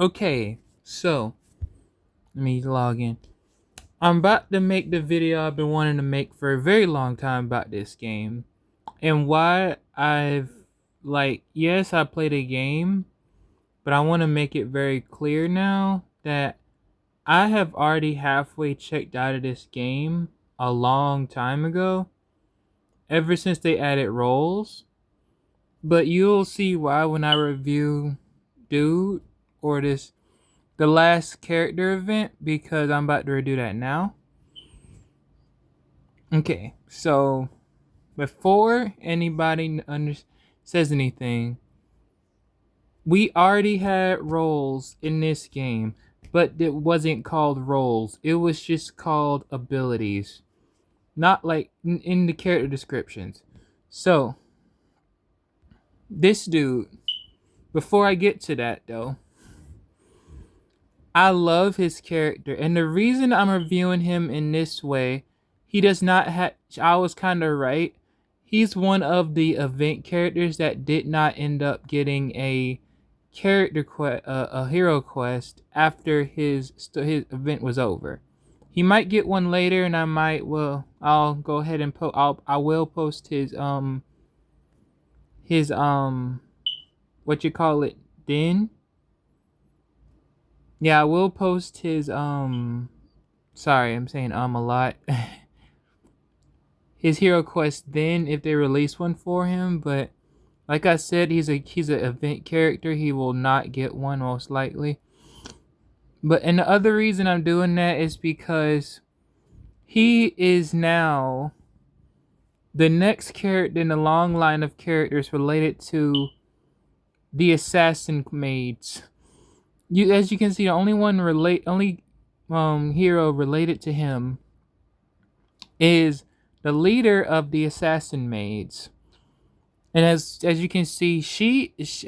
Okay, so let me log in. I'm about to make the video I've been wanting to make for a very long time about this game. And why yes, I played a game, but I want to make it very clear now that I have already halfway checked out of this game a long time ago, ever since they added roles. But you'll see why when I review Dude or the last character event, because I'm about to redo that now. Okay, so before anybody says anything, we already had roles in this game, but it wasn't called roles. It was just called abilities, not like in the character descriptions. So this dude, before I get to that though, I love his character, and the reason I'm reviewing him in this way, he does not have. I was kind of right. He's one of the event characters that did not end up getting a a hero quest after his event was over. He might get one later, and I'll go ahead and I will post his what you call it then. Yeah, I will post his sorry, I'm saying a lot. His hero quest then if they release one for him, but like I said, he's an event character. He will not get one most likely. But and the other reason I'm doing that is because he is now the next character in the long line of characters related to the assassin maids. As you can see, the only hero related to him is the leader of the assassin maids. And as you can see, she's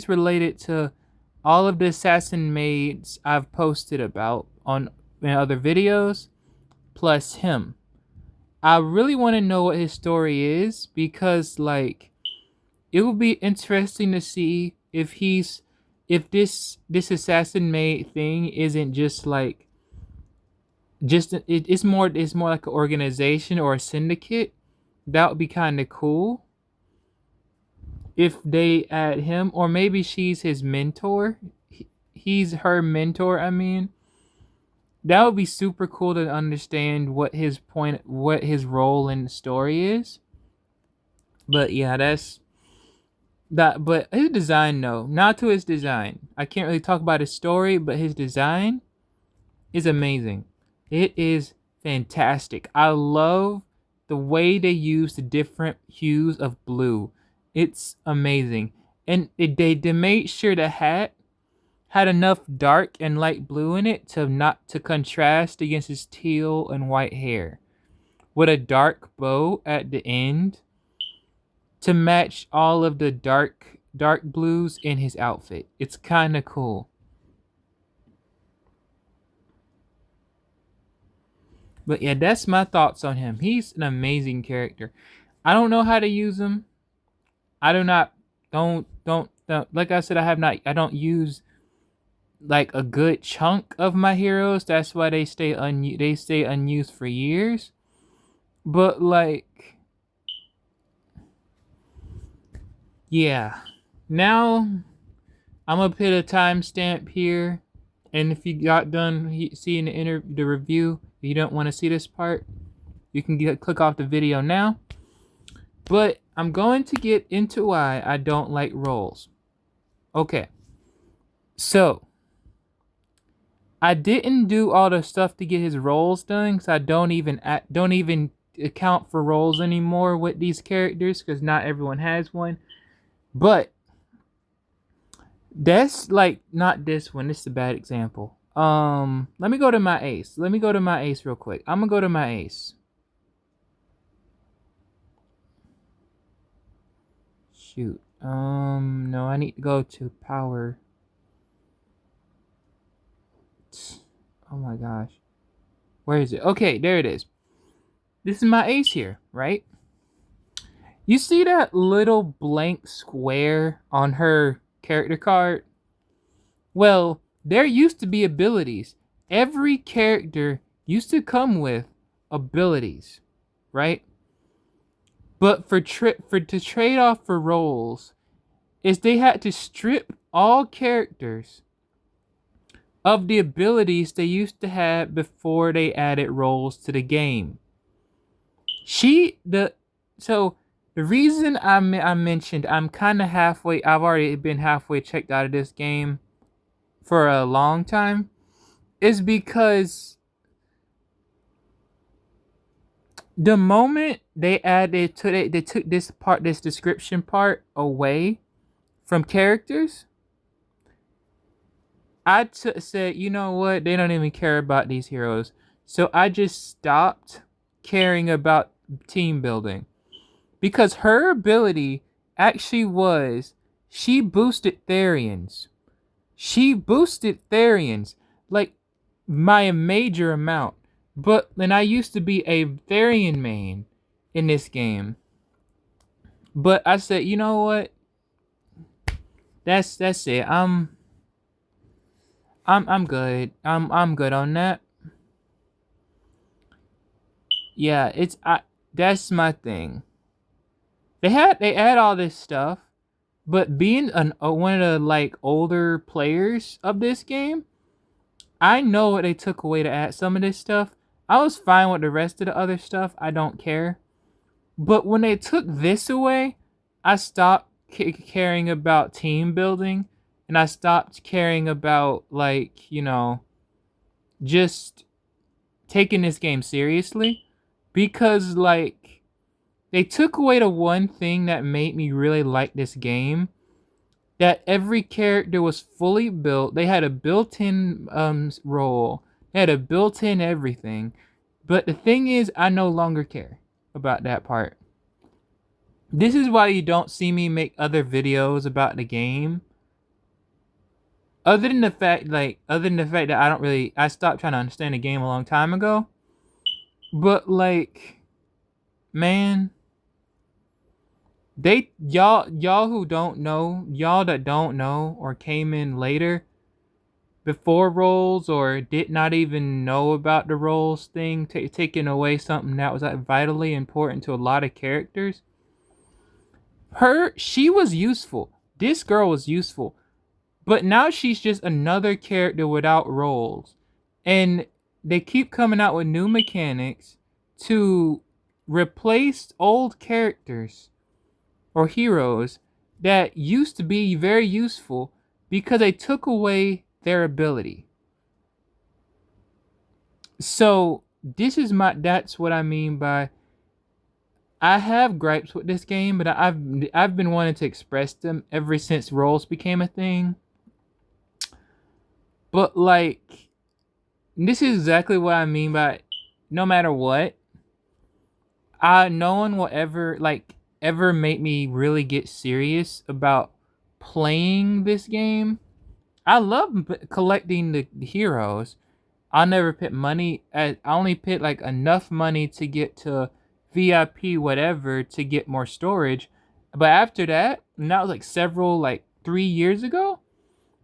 related to all of the assassin maids I've posted about in other videos, plus him. I really want to know what his story is, because it would be interesting to see if this assassin maid thing isn't it's more like an organization or a syndicate. That would be kind of cool if they add him, or maybe she's his mentor. He's her mentor, I mean. That would be super cool to understand what his role in the story is. But yeah, that's that. But his design, no, not to his design. I can't really talk about his story, but his design is amazing. It is fantastic. I love the way they use the different hues of blue. It's amazing. And they made sure the hat had enough dark and light blue in it to contrast against his teal and white hair, with a dark bow at the end to match all of the dark blues in his outfit. It's kind of cool. But yeah, that's my thoughts on him. He's an amazing character. I don't know how to use him. I do not don't like I said, I don't use like a good chunk of my heroes. That's why they stay unused for years. But yeah. Now I'm gonna put a timestamp here, and if you got done seeing the review, if you don't want to see this part, you can click off the video now. But I'm going to get into why I don't like roles. Okay. So, I didn't do all the stuff to get his roles done, because I don't even account for roles anymore with these characters, because not everyone has one. But that's not this one. This is a bad example. Let me go to my ace. Real quick. I'm gonna go to my ace. Shoot. No, I need to go to power. Oh my gosh. Where is it? Okay, there it is. This is my ace here, right? You see that little blank square on her character card? Well, there used to be abilities. Every character used to come with abilities, right? But to trade off for roles is they had to strip all characters of the abilities they used to have before they added roles to the game. So the reason I mentioned I'm kind of halfway. I've already been halfway checked out of this game for a long time, is because the moment they took this description part away from characters, said, you know what, they don't even care about these heroes. So I just stopped caring about team building. Because her ability actually was, she boosted Therians. She boosted Therians like by a major amount. But then I used to be a Therian main in this game. But I said, you know what? That's it. I'm good. I'm good on that. Yeah, that's my thing. They add all this stuff, but being one of the like older players of this game, I know what they took away to add some of this stuff. I was fine with the rest of the other stuff. I don't care. But when they took this away, I stopped caring about team building, and I stopped caring about, like, just taking this game seriously, because like they took away the one thing that made me really like this game, that every character was fully built. They had a built-in role. They had a built-in everything. But the thing is, I no longer care about that part. This is why you don't see me make other videos about the game. Other than the fact that I stopped trying to understand the game a long time ago. But like, man, y'all who don't know, y'all that don't know or came in later before roles or did not even know about the roles thing, taking away something that was vitally important to a lot of characters. She was useful. This girl was useful. But now she's just another character without roles. And they keep coming out with new mechanics to replace old characters or heroes that used to be very useful because they took away their ability. So that's what I mean by, I have gripes with this game, but I've been wanting to express them ever since roles became a thing. But like, this is exactly what I mean by, no matter what, no one will ever make me really get serious about playing this game. I love collecting the heroes. I'll never put money. I only put like enough money to get to VIP whatever to get more storage. But after that, and that was like 3 years ago.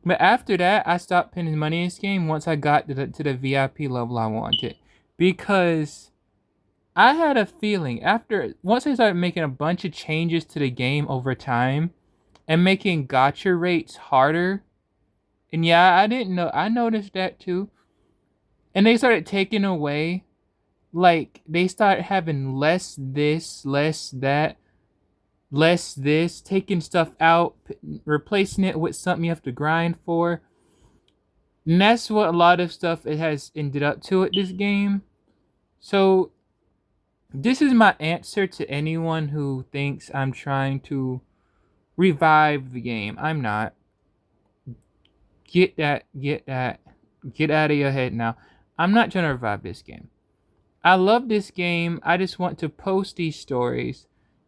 But after that, I stopped putting money in this game once I got to the VIP level I wanted. Because I had a feeling once I started making a bunch of changes to the game over time and making gacha rates harder. And yeah, I didn't know. I noticed that too. And they started taking away, like, they started having less this, less that, less this, taking stuff out, replacing it with something you have to grind for. And that's what a lot of stuff it has ended up to at this game. So this is my answer to anyone who thinks I'm trying to revive the game. I'm not. Get out of your head now. I'm not trying to revive this game. I love this game. I just want to post these stories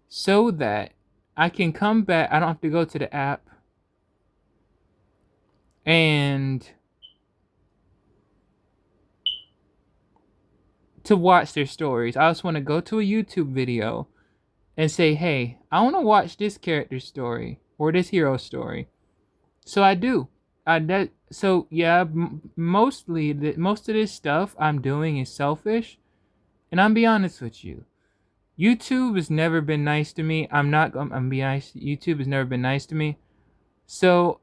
so that I can come back. I don't have to go to the app and to watch their stories. I just want to go to a YouTube video and say, hey, I want to watch this character's story or this hero's story. So I do. So yeah, mostly most of this stuff I'm doing is selfish, and I'm be honest with you. YouTube has never been nice to me. I'm be honest. YouTube has never been nice to me. So,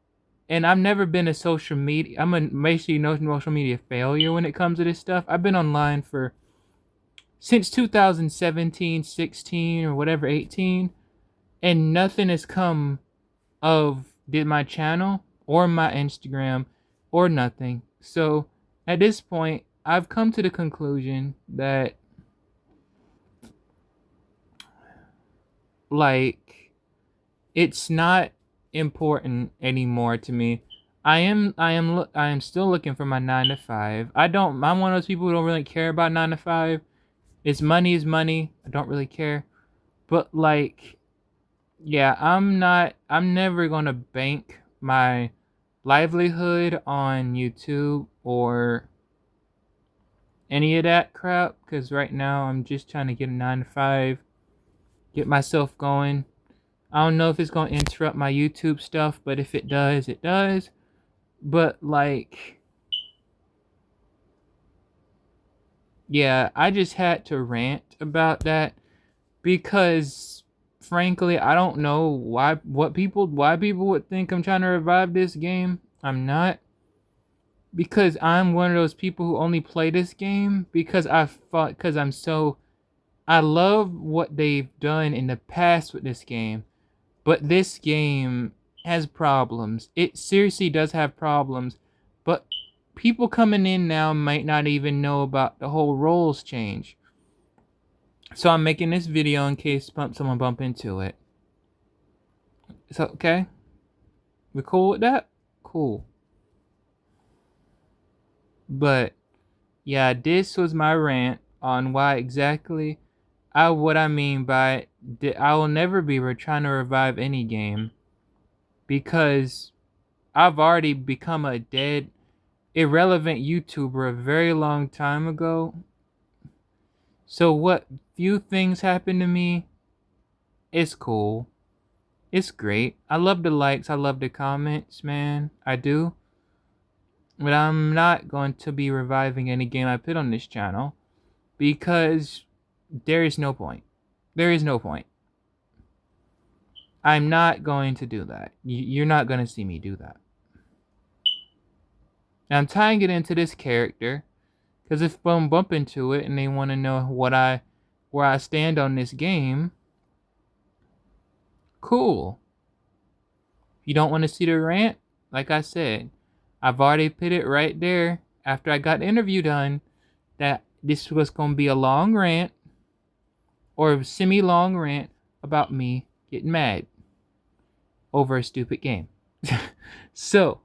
and I've never been a social media. I'm a basically no social media failure when it comes to this stuff. I've been online for since 2017, 16, or whatever, 18, and nothing has come of did my channel or my Instagram or nothing. So at this point, I've come to the conclusion that like it's not important anymore to me. I am still looking for my 9 to 5. I'm one of those people who don't really care about 9 to 5. It's money is money. I don't really care. But like, yeah, I'm never gonna bank my livelihood on YouTube or any of that crap, because right now I'm just trying to get a 9 to 5, get myself going. I don't know if it's gonna interrupt my YouTube stuff, but if it does, it does. But like, yeah, I just had to rant about that because frankly, I don't know why people would think I'm trying to revive this game. I'm not. Because I'm one of those people who only play this game because I love what they've done in the past with this game. But this game has problems. It seriously does have problems. But people coming in now might not even know about the whole roles change. So I'm making this video in case someone bump into it. So, okay? We cool with that? Cool. But, yeah, this was my rant on why exactly what I mean by I will never be trying to revive any game because I've already become a dead, irrelevant YouTuber a very long time ago. So what few things happen to me, it's cool. It's great. I love the likes. I love the comments, man. I do. But I'm not going to be reviving any game I put on this channel because there is no point. There is no point. I'm not going to do that. You're not going to see me do that. And I'm tying it into this character because if I bump into it and they want to know where I stand on this game, cool. If you don't want to see the rant, like I said, I've already put it right there after I got the interview done that this was going to be a long rant or a semi-long rant about me getting mad over a stupid game. So,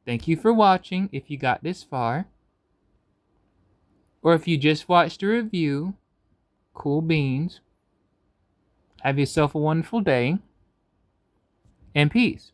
thank you for watching if you got this far. Or if you just watched the review, cool beans. Have yourself a wonderful day. And peace.